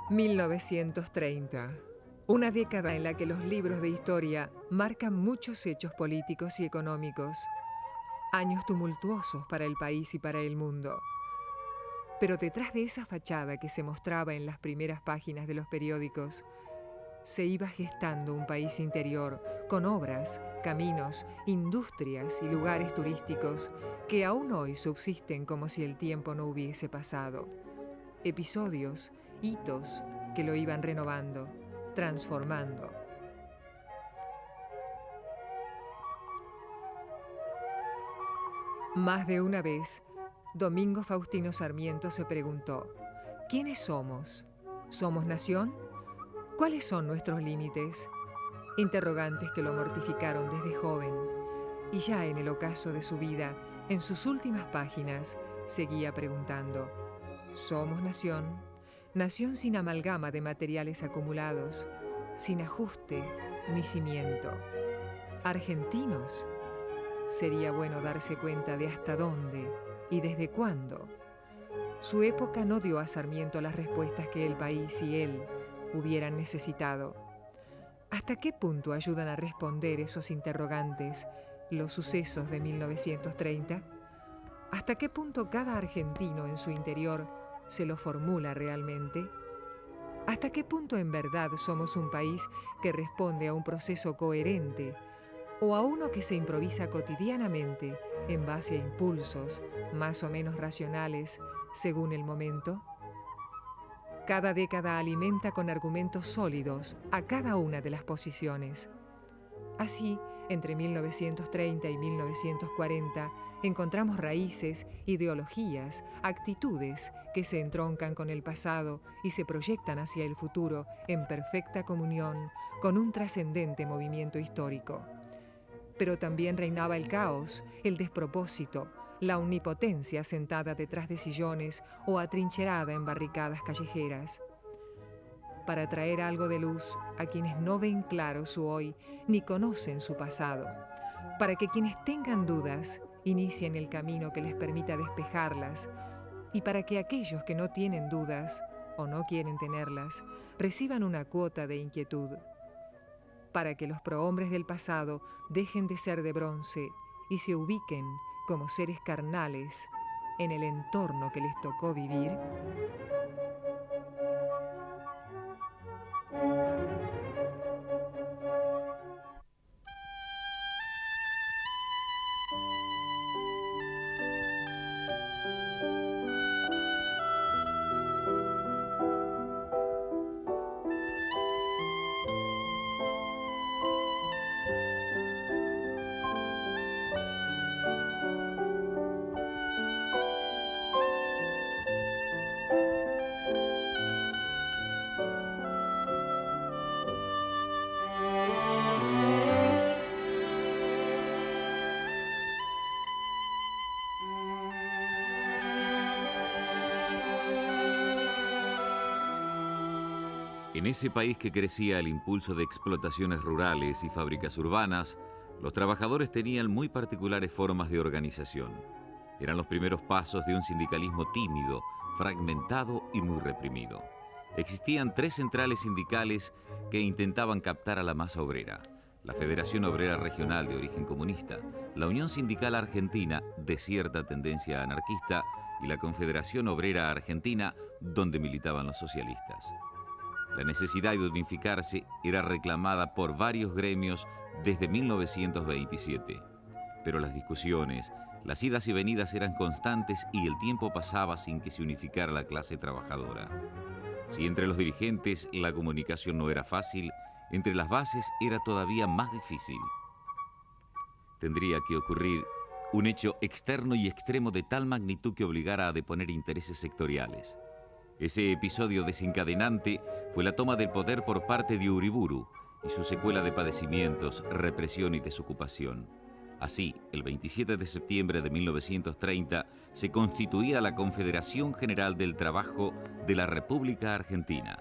1930. Una década en la que los libros de historia marcan muchos hechos políticos y económicos. Años tumultuosos para el país y para el mundo. Pero detrás de esa fachada que se mostraba en las primeras páginas de los periódicos, se iba gestando un país interior con obras, caminos, industrias y lugares turísticos que aún hoy subsisten como si el tiempo no hubiese pasado. Episodios, hitos que lo iban renovando, transformando. Más de una vez, Domingo Faustino Sarmiento se preguntó: ¿quiénes somos? ¿Somos nación? ¿Cuáles son nuestros límites? Interrogantes que lo mortificaron desde joven, y ya en el ocaso de su vida, en sus últimas páginas, seguía preguntando: ¿somos nación? Nación sin amalgama de materiales acumulados, sin ajuste ni cimiento. ¿Argentinos? Sería bueno darse cuenta de hasta dónde y desde cuándo. Su época no dio a Sarmiento las respuestas que el país y él hubieran necesitado. ¿Hasta qué punto ayudan a responder esos interrogantes los sucesos de 1930? ¿Hasta qué punto cada argentino en su interior se lo formula realmente? ¿Hasta qué punto en verdad somos un país que responde a un proceso coherente o a uno que se improvisa cotidianamente en base a impulsos más o menos racionales según el momento? Cada década alimenta con argumentos sólidos a cada una de las posiciones. Así, entre 1930 y 1940, encontramos raíces, ideologías, actitudes que se entroncan con el pasado y se proyectan hacia el futuro en perfecta comunión con un trascendente movimiento histórico. Pero también reinaba el caos, el despropósito, la omnipotencia sentada detrás de sillones o atrincherada en barricadas callejeras. Para traer algo de luz a quienes no ven claro su hoy ni conocen su pasado, para que quienes tengan dudas inicien el camino que les permita despejarlas, y para que aquellos que no tienen dudas o no quieren tenerlas reciban una cuota de inquietud, para que los prohombres del pasado dejen de ser de bronce y se ubiquen como seres carnales en el entorno que les tocó vivir. En ese país que crecía el impulso de explotaciones rurales y fábricas urbanas, los trabajadores tenían muy particulares formas de organización. Eran los primeros pasos de un sindicalismo tímido, fragmentado y muy reprimido. Existían 3 centrales sindicales que intentaban captar a la masa obrera: la Federación Obrera Regional de origen comunista, la Unión Sindical Argentina de cierta tendencia anarquista y la Confederación Obrera Argentina, donde militaban los socialistas. La necesidad de unificarse era reclamada por varios gremios desde 1927, pero las discusiones, las idas y venidas eran constantes y el tiempo pasaba sin que se unificara la clase trabajadora. Si entre los dirigentes la comunicación no era fácil, entre las bases era todavía más difícil. Tendría que ocurrir un hecho externo y extremo de tal magnitud que obligara a deponer intereses sectoriales. Ese episodio desencadenante fue la toma del poder por parte de Uriburu y su secuela de padecimientos, represión y desocupación. Así, el 27 de septiembre de 1930 se constituía la Confederación General del Trabajo de la República Argentina.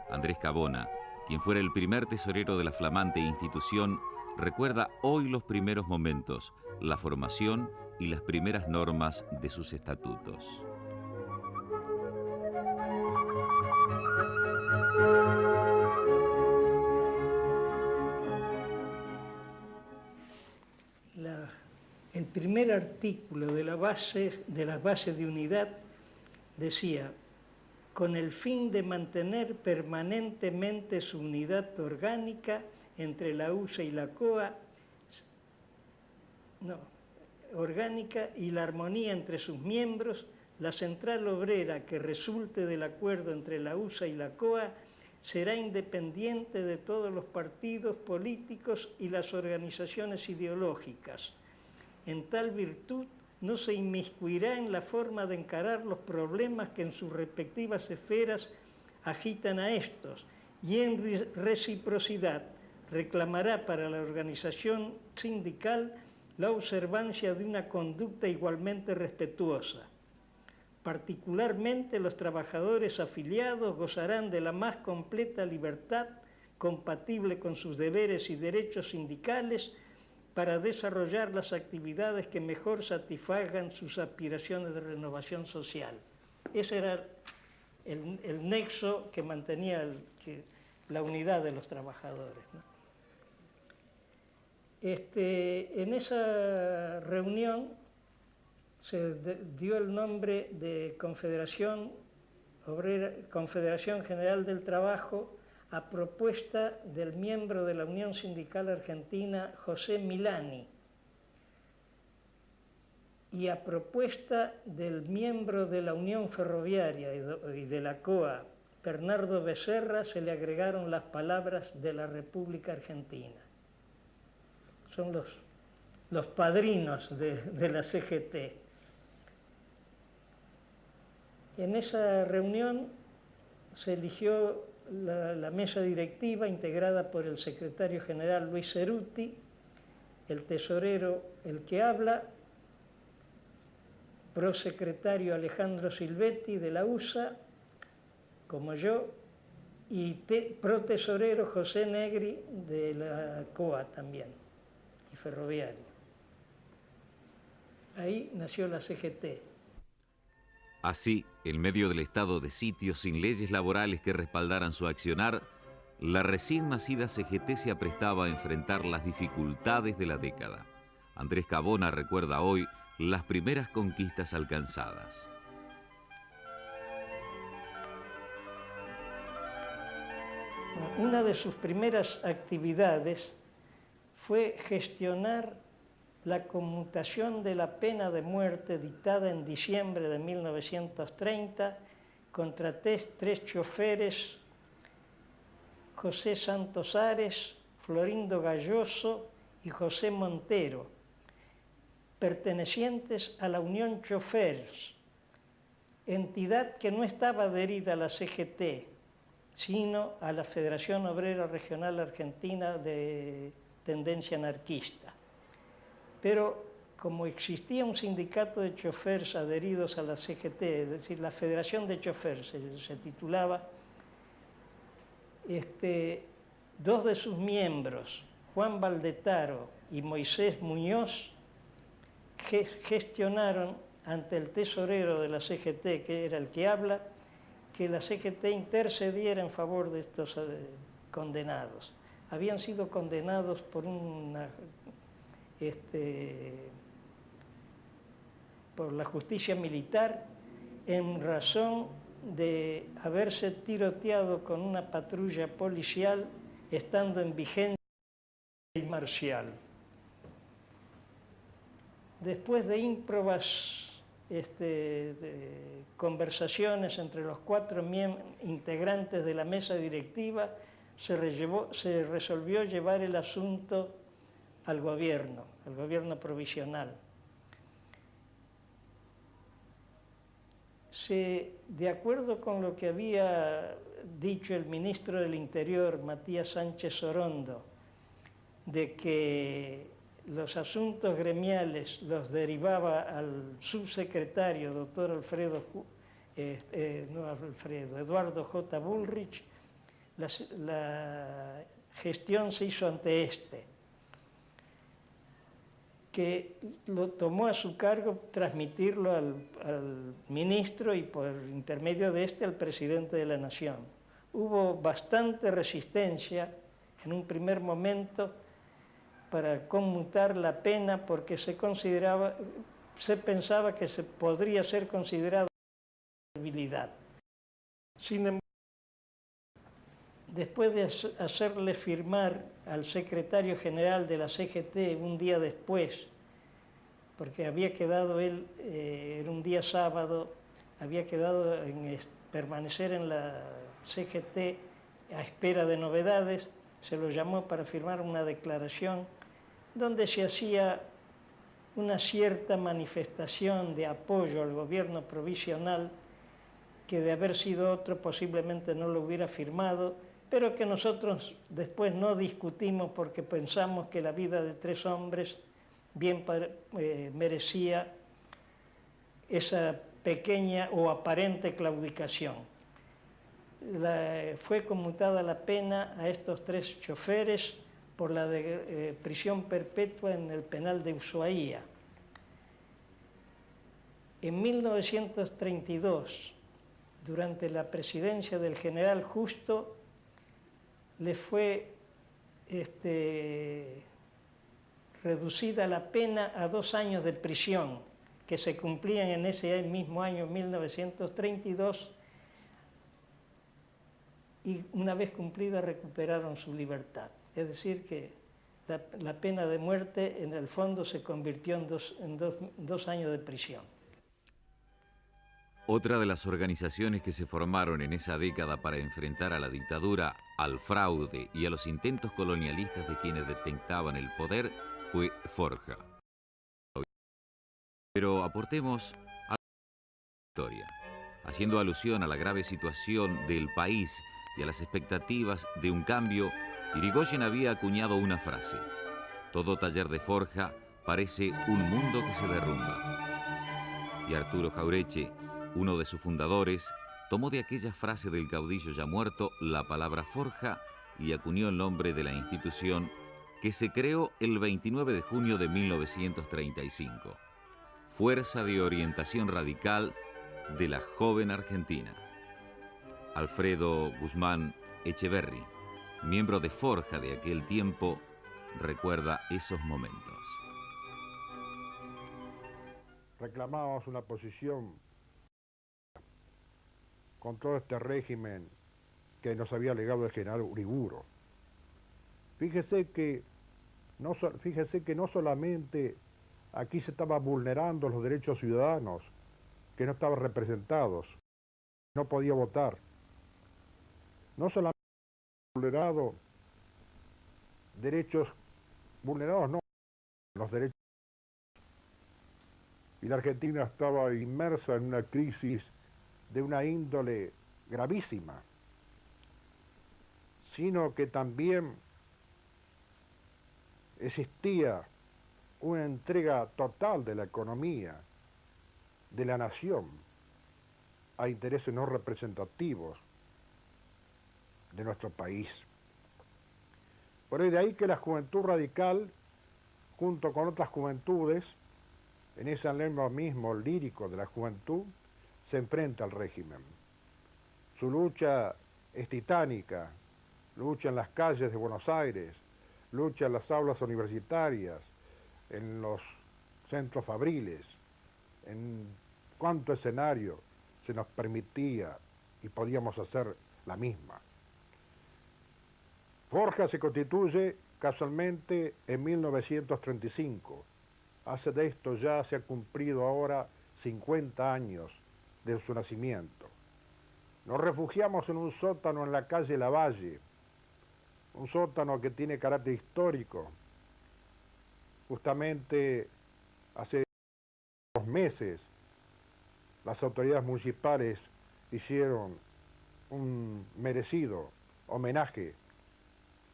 Andrés Cabona, quien fuera el primer tesorero de la flamante institución, recuerda hoy los primeros momentos, la formación y las primeras normas de sus estatutos. primer artículo de las bases de unidad decía: con el fin de mantener permanentemente su unidad orgánica entre la USA y la COA, orgánica y la armonía entre sus miembros, la central obrera que resulte del acuerdo entre la USA y la COA será independiente de todos los partidos políticos y las organizaciones ideológicas. En tal virtud, no se inmiscuirá en la forma de encarar los problemas que en sus respectivas esferas agitan a estos, y en reciprocidad reclamará para la organización sindical la observancia de una conducta igualmente respetuosa. Particularmente los trabajadores afiliados gozarán de la más completa libertad compatible con sus deberes y derechos sindicales para desarrollar las actividades que mejor satisfagan sus aspiraciones de renovación social. Ese era el nexo que mantenía la unidad de los trabajadores, ¿no? En esa reunión se dio el nombre de Confederación General del Trabajo a propuesta del miembro de la Unión Sindical Argentina, José Milani, y a propuesta del miembro de la Unión Ferroviaria y de la COA, Bernardo Becerra, se le agregaron las palabras de la República Argentina. Son los padrinos de la CGT. En esa reunión se eligió la mesa directiva integrada por el secretario general Luis Cerutti, el tesorero El que habla, prosecretario Alejandro Silvetti de la USA, como yo, y protesorero José Negri de la COA también, y ferroviario. Ahí nació la CGT. Así, en medio del estado de sitio sin leyes laborales que respaldaran su accionar, la recién nacida CGT se aprestaba a enfrentar las dificultades de la década. Andrés Cabona recuerda hoy las primeras conquistas alcanzadas. Una de sus primeras actividades fue gestionar la conmutación de la pena de muerte dictada en diciembre de 1930 contra tres choferes, José Santos Ares, Florindo Galloso y José Montero, pertenecientes a la Unión Chofers, entidad que no estaba adherida a la CGT, sino a la Federación Obrera Regional Argentina de tendencia anarquista. Pero como existía un sindicato de chofers adheridos a la CGT, es decir, la Federación de Chofers se titulaba, dos de sus miembros, Juan Valdetaro y Moisés Muñoz, gestionaron ante el tesorero de la CGT, que era El que habla, que la CGT intercediera en favor de estos condenados. Habían sido condenados por por la justicia militar en razón de haberse tiroteado con una patrulla policial estando en vigencia ley marcial. Después de ímprobas conversaciones entre los cuatro integrantes de la mesa directiva, se resolvió llevar el asunto al gobierno provisional. De acuerdo con lo que había dicho el ministro del Interior, Matías Sánchez Orondo, de que los asuntos gremiales los derivaba al subsecretario, doctor Eduardo J. Bullrich, la gestión se hizo ante que lo tomó a su cargo transmitirlo al ministro y por intermedio de al presidente de la Nación. Hubo bastante resistencia en un primer momento para conmutar la pena porque se pensaba que se podría ser considerado debilidad. Sin embargo, después de hacerle firmar al secretario general de la CGT un día después, porque había quedado él, era un día sábado, había quedado en permanecer en la CGT a espera de novedades, se lo llamó para firmar una declaración donde se hacía una cierta manifestación de apoyo al gobierno provisional, que de haber sido otro posiblemente no lo hubiera firmado, pero que nosotros después no discutimos porque pensamos que la vida de 3 hombres bien merecía esa pequeña o aparente claudicación. Fue conmutada la pena a estos 3 choferes por la de prisión perpetua en el penal de Ushuaia. En 1932, durante la presidencia del general Justo, le fue reducida la pena a 2 años de prisión, que se cumplían en ese mismo año, 1932, y una vez cumplida recuperaron su libertad. Es decir, que la pena de muerte en el fondo se convirtió en dos años de prisión. Otra de las organizaciones que se formaron en esa década para enfrentar a la dictadura, al fraude y a los intentos colonialistas de quienes detentaban el poder fue Forja. Pero aportemos a la historia, haciendo alusión a la grave situación del país y a las expectativas de un cambio. Irigoyen había acuñado una frase: todo taller de forja parece un mundo que se derrumba. Y Arturo Jauretche, uno de sus fundadores, tomó de aquella frase del caudillo ya muerto la palabra forja y acuñó el nombre de la institución que se creó el 29 de junio de 1935. Fuerza de Orientación Radical de la Joven Argentina. Alfredo Guzmán Echeverri, miembro de Forja de aquel tiempo, recuerda esos momentos. Reclamábamos una posición con todo este régimen que nos había legado el general Uriburu. Fíjese que no solamente aquí se estaban vulnerando los derechos ciudadanos, que no estaban representados, no podía votar. No solamente vulnerado derechos, vulnerados no, los derechos. Y la Argentina estaba inmersa en una crisis de una índole gravísima, sino que también existía una entrega total de la economía, de la nación, a intereses no representativos de nuestro país. Por de ahí que la juventud radical, junto con otras juventudes, en ese lema mismo lírico de la juventud, se enfrenta al régimen. Su lucha es titánica, lucha en las calles de Buenos Aires, lucha en las aulas universitarias, en los centros fabriles, en cuánto escenario se nos permitía y podíamos hacer la misma. Forja se constituye casualmente en 1935. Hace de esto ya se ha cumplido ahora 50 años de su nacimiento. Nos refugiamos en un sótano en la calle Lavalle, un sótano que tiene carácter histórico. Justamente hace 2 meses las autoridades municipales hicieron un merecido homenaje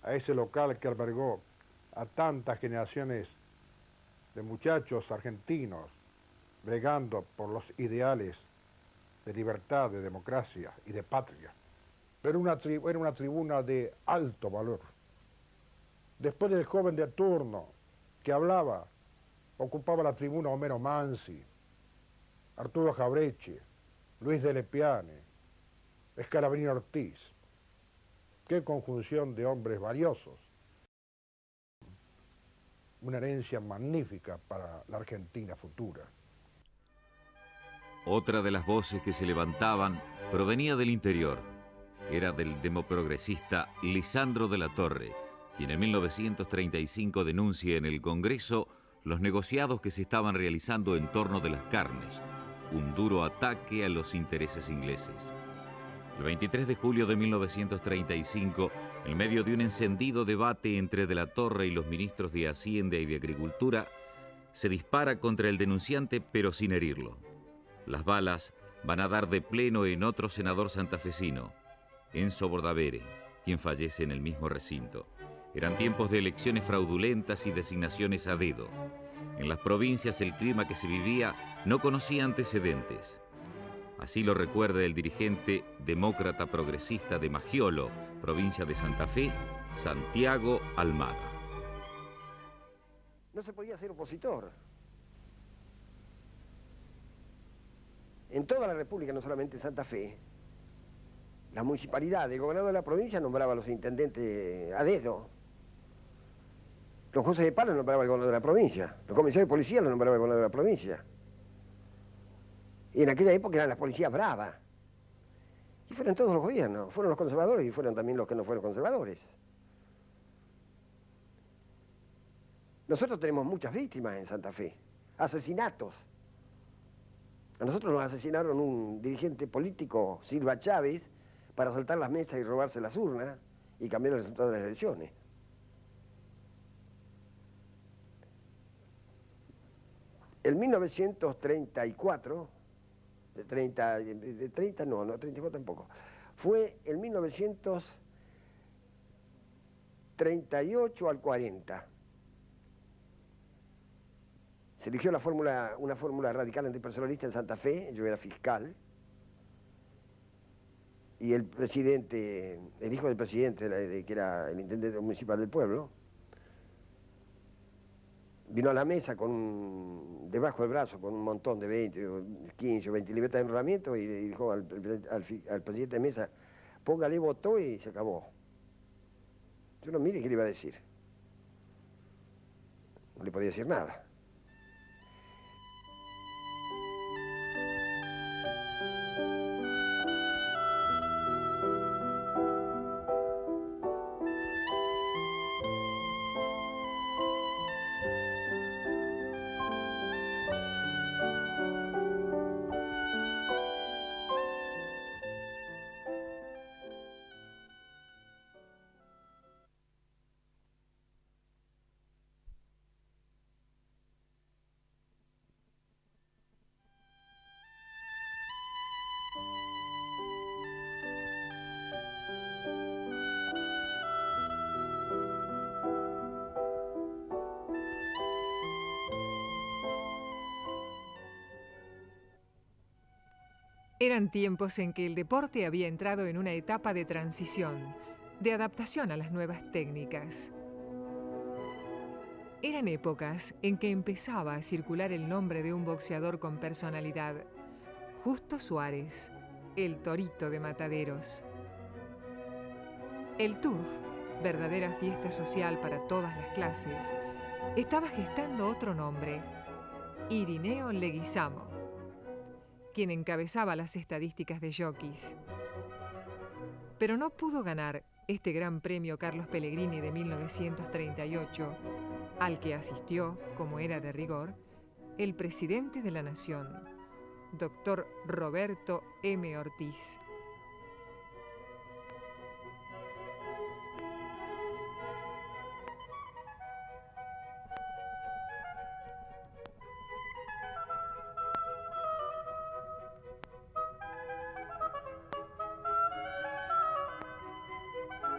a ese local que albergó a tantas generaciones de muchachos argentinos bregando por los ideales de libertad, de democracia y de patria. Pero era una tribuna de alto valor. Después del joven de turno que hablaba, ocupaba la tribuna Homero Mansi, Arturo Jauretche, Luis de Lepiane, Scalabrini Ortiz. Qué conjunción de hombres valiosos. una herencia magnífica para la Argentina futura. Otra de las voces que se levantaban provenía del interior. Era del demoprogresista Lisandro de la Torre, quien en 1935 denuncia en el Congreso los negociados que se estaban realizando en torno de las carnes, un duro ataque a los intereses ingleses. El 23 de julio de 1935, en medio de un encendido debate entre de la Torre y los ministros de Hacienda y de Agricultura, se dispara contra el denunciante pero sin herirlo. Las balas van a dar de pleno en otro senador santafesino, Enzo Bordavere, quien fallece en el mismo recinto. Eran tiempos de elecciones fraudulentas y designaciones a dedo. En las provincias el clima que se vivía no conocía antecedentes. Así lo recuerda el dirigente demócrata progresista de Magiolo, provincia de Santa Fe, Santiago Almada. No se podía ser opositor. En toda la República, no solamente en Santa Fe, la municipalidad, el gobernador de la provincia nombraba a los intendentes a dedo. Los jueces de paz los nombraba el gobernador de la provincia. Los comisarios de policía los nombraba el gobernador de la provincia. Y en aquella época eran las policías bravas. Y fueron todos los gobiernos. Fueron los conservadores y fueron también los que no fueron conservadores. Nosotros tenemos muchas víctimas en Santa Fe. Asesinatos. A nosotros nos asesinaron un dirigente político, Silva Chávez, para saltar las mesas y robarse las urnas y cambiar el resultado de las elecciones. En 1934, de 34 tampoco, fue en 1938 al 40. Se eligió una fórmula radical antipersonalista en Santa Fe, yo era fiscal, y el presidente, el hijo del presidente, que era el intendente municipal del pueblo, vino a la mesa debajo del brazo con un montón de 20, 15 o 20 libretas de enrolamiento y dijo al presidente de mesa, póngale, votó y se acabó. Yo no mire qué le iba a decir. No le podía decir nada. Eran tiempos en que el deporte había entrado en una etapa de transición, de adaptación a las nuevas técnicas. Eran épocas en que empezaba a circular el nombre de un boxeador con personalidad, Justo Suárez, el Torito de Mataderos. El turf, verdadera fiesta social para todas las clases, estaba gestando otro nombre, Irineo Leguizamo, quien encabezaba las estadísticas de jockeys. Pero no pudo ganar este gran premio Carlos Pellegrini de 1938, al que asistió, como era de rigor, el presidente de la Nación, doctor Roberto M. Ortiz.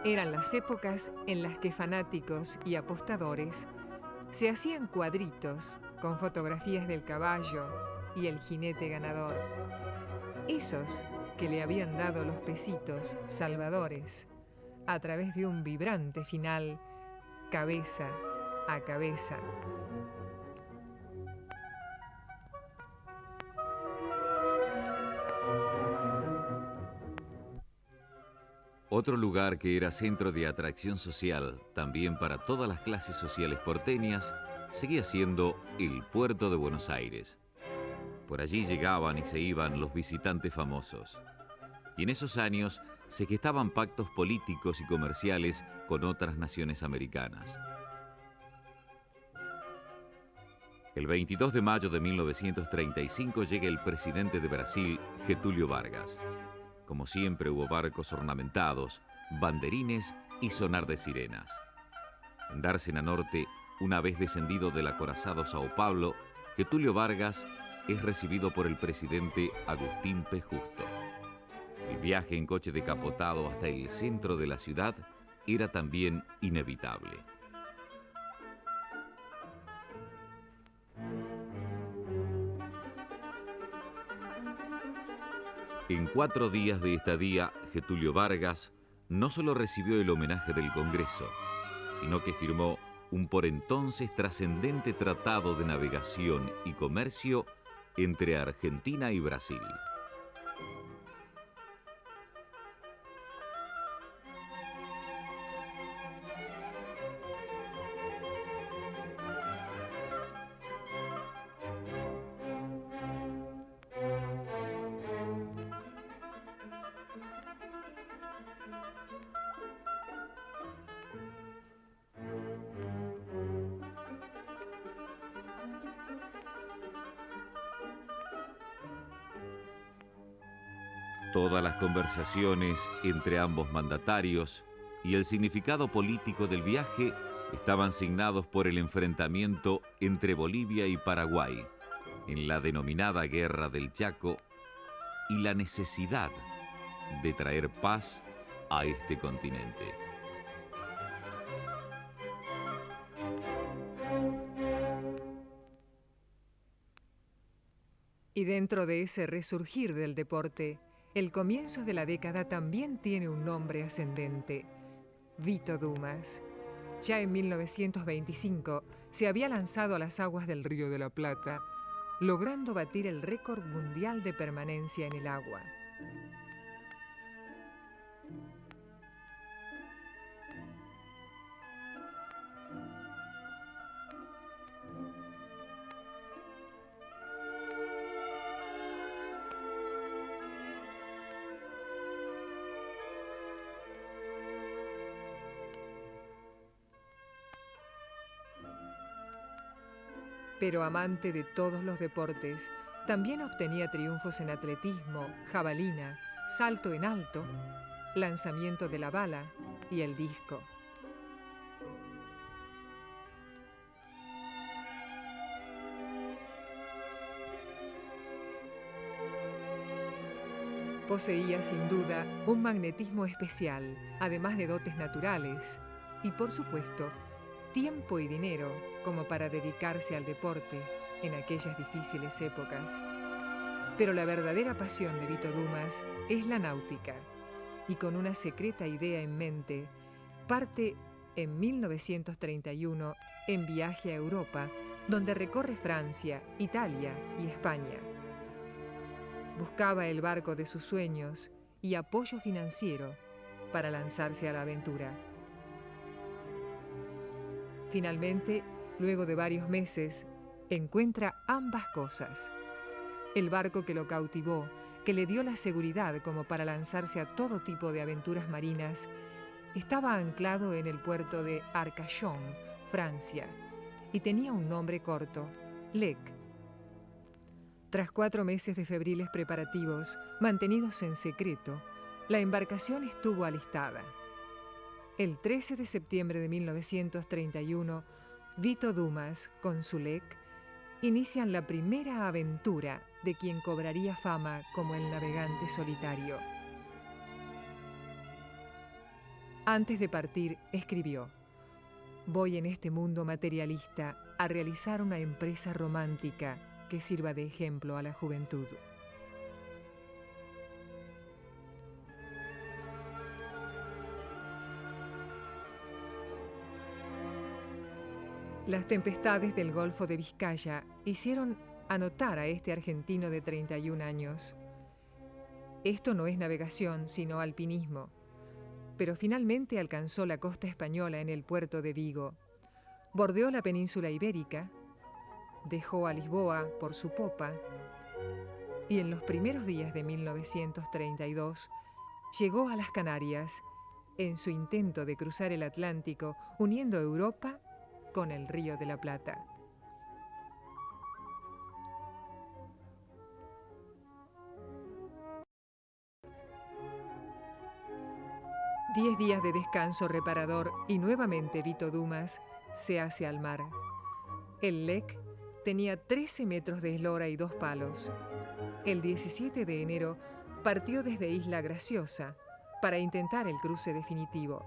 Eran las épocas en las que fanáticos y apostadores se hacían cuadritos con fotografías del caballo y el jinete ganador, esos que le habían dado los pesitos salvadores a través de un vibrante final cabeza a cabeza. Otro lugar que era centro de atracción social, también para todas las clases sociales porteñas, seguía siendo el puerto de Buenos Aires. Por allí llegaban y se iban los visitantes famosos. Y en esos años se gestaban pactos políticos y comerciales con otras naciones americanas. El 22 de mayo de 1935 llega el presidente de Brasil, Getúlio Vargas. Como siempre hubo barcos ornamentados, banderines y sonar de sirenas. En Dársena Norte, una vez descendido del acorazado Sao Paulo, Getúlio Vargas es recibido por el presidente Agustín P. Justo. El viaje en coche decapotado hasta el centro de la ciudad era también inevitable. En 4 días de estadía, Getúlio Vargas no solo recibió el homenaje del Congreso, sino que firmó un por entonces trascendente tratado de navegación y comercio entre Argentina y Brasil. Todas las conversaciones entre ambos mandatarios y el significado político del viaje estaban signados por el enfrentamiento entre Bolivia y Paraguay en la denominada Guerra del Chaco y la necesidad de traer paz a este continente. Y dentro de ese resurgir del deporte, el comienzo de la década también tiene un nombre ascendente: Vito Dumas. Ya en 1925 se había lanzado a las aguas del Río de la Plata, logrando batir el récord mundial de permanencia en el agua. Pero amante de todos los deportes, también obtenía triunfos en atletismo, jabalina, salto en alto, lanzamiento de la bala y el disco. Poseía sin duda un magnetismo especial, además de dotes naturales y, por supuesto, tiempo y dinero como para dedicarse al deporte en aquellas difíciles épocas. Pero la verdadera pasión de Vito Dumas es la náutica, y con una secreta idea en mente, parte en 1931 en viaje a Europa, donde recorre Francia, Italia y España. Buscaba el barco de sus sueños y apoyo financiero para lanzarse a la aventura. Finalmente, luego de varios meses, encuentra ambas cosas. El barco que lo cautivó, que le dio la seguridad como para lanzarse a todo tipo de aventuras marinas, estaba anclado en el puerto de Arcachon, Francia, y tenía un nombre corto: Lec. Tras 4 meses de febriles preparativos, mantenidos en secreto, la embarcación estuvo alistada. El 13 de septiembre de 1931, Vito Dumas, con su Lec, inician la primera aventura de quien cobraría fama como el navegante solitario. Antes de partir, escribió: «Voy en este mundo materialista a realizar una empresa romántica que sirva de ejemplo a la juventud». Las tempestades del Golfo de Vizcaya hicieron anotar a este argentino de 31 años. Esto no es navegación, sino alpinismo. Pero finalmente alcanzó la costa española en el puerto de Vigo. bordeó la península ibérica, dejó a Lisboa por su popa y en los primeros días de 1932 llegó a las Canarias en su intento de cruzar el Atlántico uniendo Europa con el Río de la Plata. Diez días de descanso reparador y nuevamente Vito Dumas se hace al mar. El Lek tenía 13 metros de eslora y 2 palos. El 17 de enero partió desde Isla Graciosa para intentar el cruce definitivo.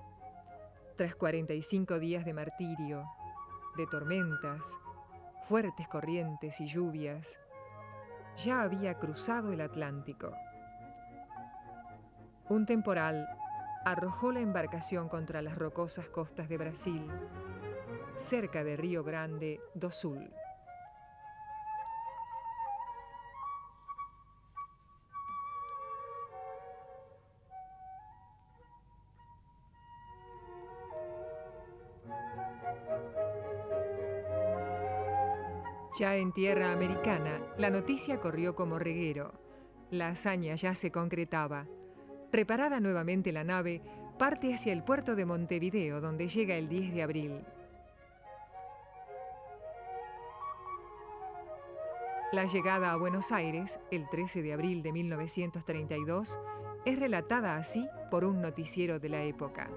Tras 45 días de martirio, de tormentas, fuertes corrientes y lluvias, ya había cruzado el Atlántico. Un temporal arrojó la embarcación contra las rocosas costas de Brasil, cerca de Río Grande do Sul. Ya en tierra americana, la noticia corrió como reguero. La hazaña ya se concretaba. Preparada nuevamente la nave, parte hacia el puerto de Montevideo, donde llega el 10 de abril. La llegada a Buenos Aires, el 13 de abril de 1932, es relatada así por un noticiero de la época.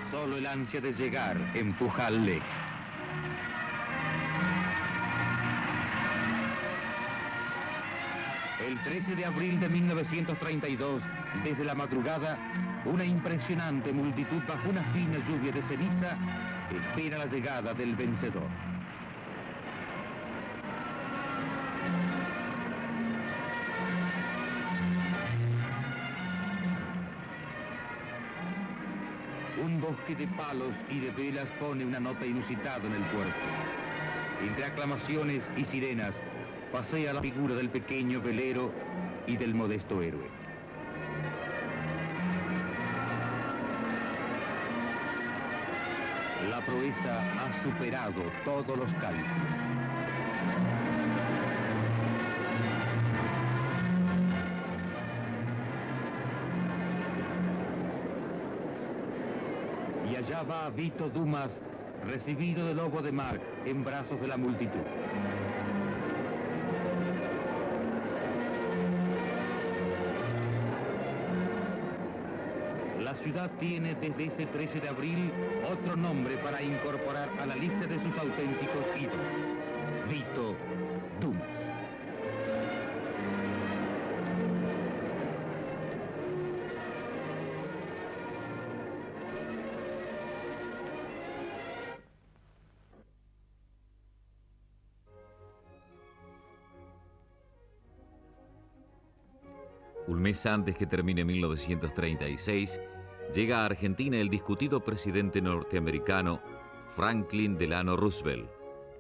Solo el ansia de llegar empuja al Lek. El 13 de abril de 1932, desde la madrugada, una impresionante multitud bajo una fina lluvia de ceniza espera la llegada del vencedor. Un bosque de palos y de velas pone una nota inusitada en el puerto. Entre aclamaciones y sirenas, pasea la figura del pequeño velero y del modesto héroe. La proeza ha superado todos los cálculos. Y allá va Vito Dumas, recibido de Lobo de Mar en brazos de la multitud. La ciudad tiene desde ese 13 de abril otro nombre para incorporar a la lista de sus auténticos ídolos: Vito Dumas. Un mes antes que termine 1936, llega a Argentina el discutido presidente norteamericano Franklin Delano Roosevelt.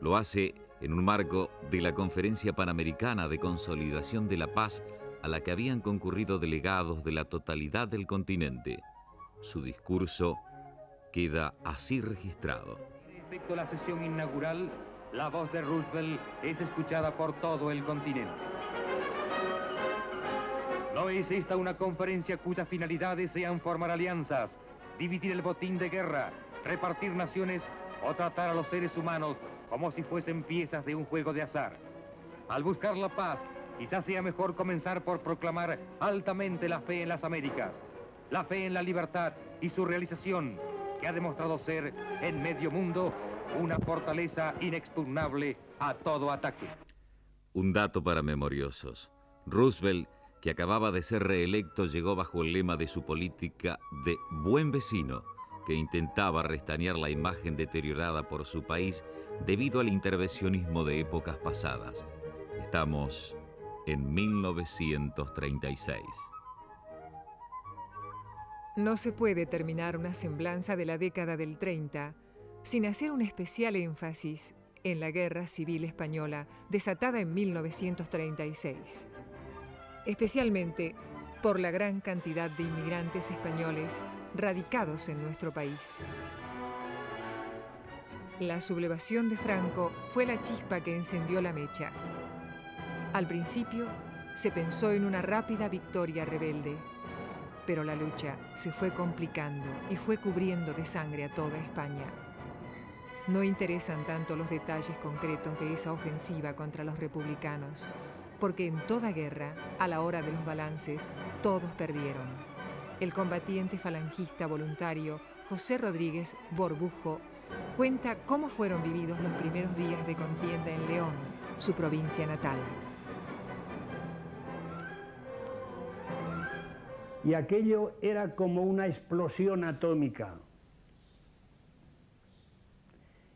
Lo hace en un marco de la Conferencia Panamericana de Consolidación de la Paz, a la que habían concurrido delegados de la totalidad del continente. Su discurso queda así registrado. Respecto a la sesión inaugural, la voz de Roosevelt es escuchada por todo el continente. No es esta una conferencia cuyas finalidades sean formar alianzas, dividir el botín de guerra, repartir naciones o tratar a los seres humanos como si fuesen piezas de un juego de azar. Al buscar la paz, quizás sea mejor comenzar por proclamar altamente la fe en las Américas, la fe en la libertad y su realización, que ha demostrado ser en medio mundo una fortaleza inexpugnable a todo ataque. Un dato para memoriosos. Roosevelt, que acababa de ser reelecto, llegó bajo el lema de su política de buen vecino, que intentaba restañar la imagen deteriorada por su país debido al intervencionismo de épocas pasadas. Estamos en 1936. No se puede terminar una semblanza de la década del 30 sin hacer un especial énfasis en la Guerra Civil Española, desatada en 1936. especialmente por la gran cantidad de inmigrantes españoles radicados en nuestro país. La sublevación de Franco fue la chispa que encendió la mecha. Al principio se pensó en una rápida victoria rebelde, pero la lucha se fue complicando y fue cubriendo de sangre a toda España. No interesan tanto los detalles concretos de esa ofensiva contra los republicanos, porque en toda guerra, a la hora de los balances, todos perdieron. El combatiente falangista voluntario José Rodríguez Borbujo cuenta cómo fueron vividos los primeros días de contienda en León, su provincia natal. Y aquello era como una explosión atómica.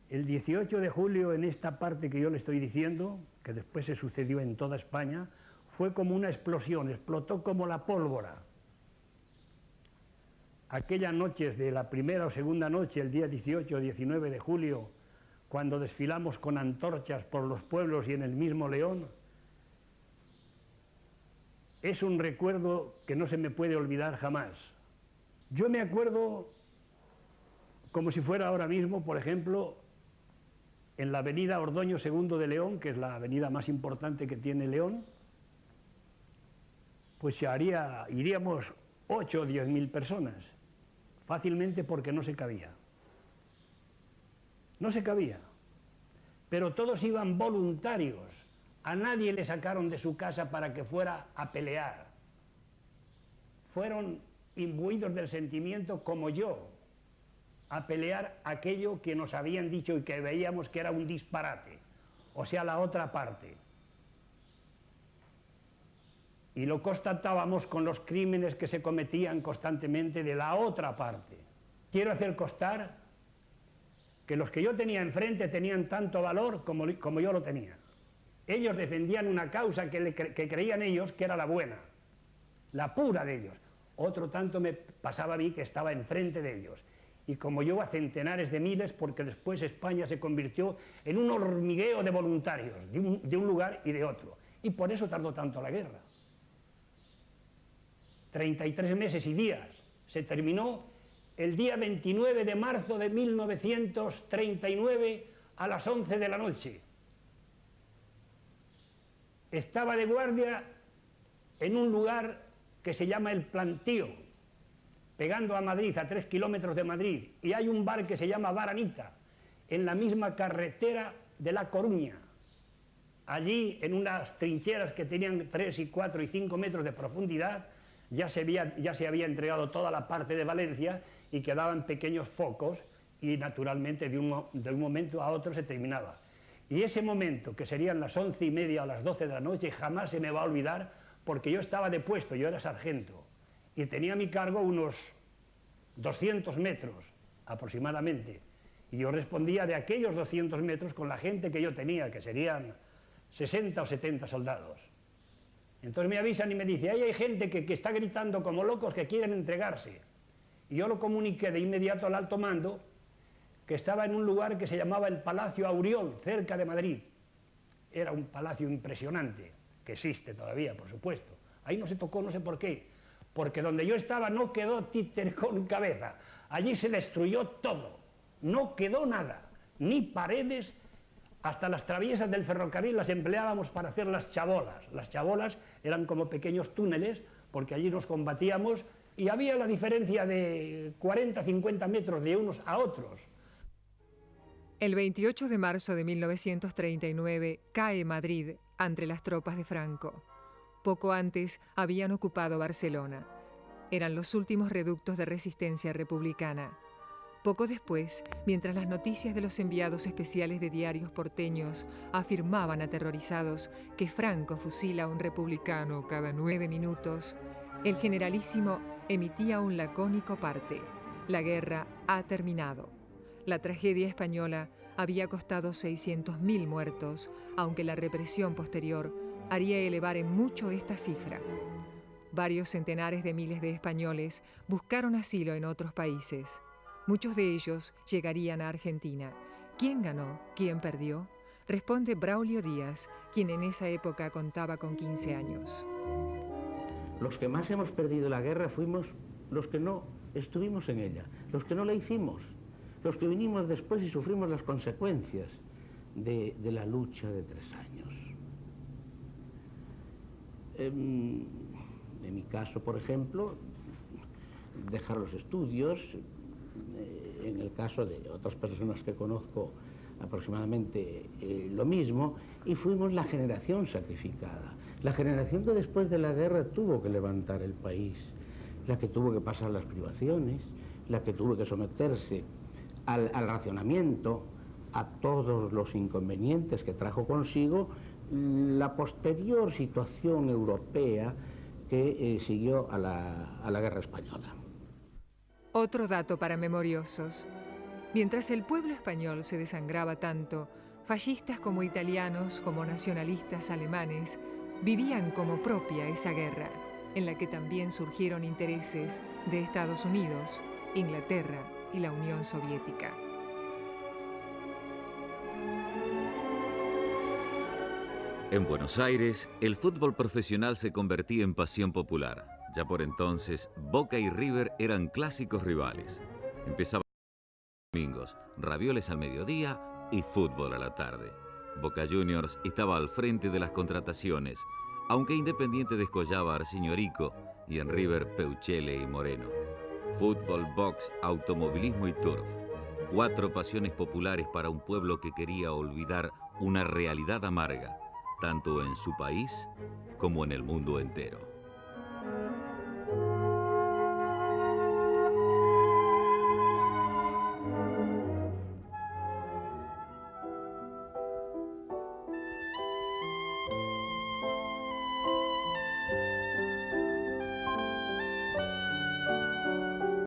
El 18 de julio, en esta parte que yo le estoy diciendo, que después se sucedió en toda España, fue como una explosión, explotó como la pólvora. Aquellas noches de la primera o segunda noche, el día 18 o 19 de julio, cuando desfilamos con antorchas por los pueblos y en el mismo León, es un recuerdo que no se me puede olvidar jamás. Yo me acuerdo, como si fuera ahora mismo, por ejemplo, en la avenida Ordoño II de León, que es la avenida más importante que tiene León, pues iríamos 8 o 10.000 personas, fácilmente, porque no se cabía. No se cabía. Pero todos iban voluntarios. A nadie le sacaron de su casa para que fuera a pelear. Fueron imbuidos del sentimiento como yo, a pelear aquello que nos habían dicho y que veíamos que era un disparate, o sea, la otra parte. Y lo constatábamos con los crímenes que se cometían constantemente de la otra parte. Quiero hacer constar que los que yo tenía enfrente tenían tanto valor como yo lo tenía. Ellos defendían una causa que creían ellos que era la buena, la pura de ellos. Otro tanto me pasaba a mí que estaba enfrente de ellos. Y como yo, a centenares de miles, porque después España se convirtió en un hormigueo de voluntarios, de un lugar y de otro. Y por eso tardó tanto la guerra. 33 meses y días. Se terminó el día 29 de marzo de 1939 a las 11 de la noche. Estaba de guardia en un lugar que se llama El Plantío, pegando a Madrid, a 3 kilómetros de Madrid, y hay un bar que se llama Bar Anita, en la misma carretera de La Coruña. Allí, en unas trincheras que tenían 3 y 4 y 5 metros de profundidad, ya se había entregado toda la parte de Valencia y quedaban pequeños focos y, naturalmente, de un momento a otro se terminaba. Y ese momento, que serían las 11:30 o las 12 de la noche, jamás se me va a olvidar, porque yo estaba de puesto, yo era sargento, y tenía a mi cargo unos 200 metros aproximadamente, y yo respondía de aquellos 200 metros con la gente que yo tenía, que serían 60 o 70 soldados. Entonces me avisan y me dicen, ahí hay gente que está gritando como locos, que quieren entregarse. Y yo lo comuniqué de inmediato al alto mando, que estaba en un lugar que se llamaba el Palacio Auriol, cerca de Madrid. Era un palacio impresionante, que existe todavía, por supuesto. Ahí no se tocó, no sé por qué, porque donde yo estaba no quedó títere con cabeza. Allí se destruyó todo, no quedó nada, ni paredes. Hasta las traviesas del ferrocarril las empleábamos para hacer las chabolas. Las chabolas eran como pequeños túneles, porque allí nos combatíamos y había la diferencia de 40, 50 metros de unos a otros. El 28 de marzo de 1939 cae Madrid ante las tropas de Franco. Poco antes habían ocupado Barcelona. Eran los últimos reductos de resistencia republicana. Poco después, mientras las noticias de los enviados especiales de diarios porteños afirmaban aterrorizados que Franco fusila a un republicano cada 9 minutos, el generalísimo emitía un lacónico parte: la guerra ha terminado. La tragedia española había costado 600.000 muertos, aunque la represión posterior haría elevar en mucho esta cifra. Varios centenares de miles de españoles buscaron asilo en otros países. Muchos de ellos llegarían a Argentina. ¿Quién ganó? ¿Quién perdió? Responde Braulio Díaz, quien en esa época contaba con 15 años. Los que más hemos perdido la guerra fuimos los que no estuvimos en ella, los que no la hicimos, los que vinimos después y sufrimos las consecuencias de la lucha de 3 años. En mi caso, por ejemplo, dejar los estudios, en el caso de otras personas que conozco aproximadamente lo mismo, y fuimos la generación sacrificada, la generación que después de la guerra tuvo que levantar el país, la que tuvo que pasar las privaciones, la que tuvo que someterse al racionamiento, a todos los inconvenientes que trajo consigo la posterior situación europea que siguió a la guerra española. Otro dato para memoriosos. Mientras el pueblo español se desangraba tanto, fascistas como italianos, como nacionalistas alemanes, vivían como propia esa guerra, en la que también surgieron intereses de Estados Unidos, Inglaterra y la Unión Soviética. En Buenos Aires, el fútbol profesional se convertía en pasión popular. Ya por entonces, Boca y River eran clásicos rivales. Empezaban los domingos, ravioles al mediodía y fútbol a la tarde. Boca Juniors estaba al frente de las contrataciones, aunque Independiente descollaba a Arciño-Rico y en River Peuchele y Moreno. Fútbol, box, automovilismo y turf. 4 pasiones populares para un pueblo que quería olvidar una realidad amarga, tanto en su país como en el mundo entero.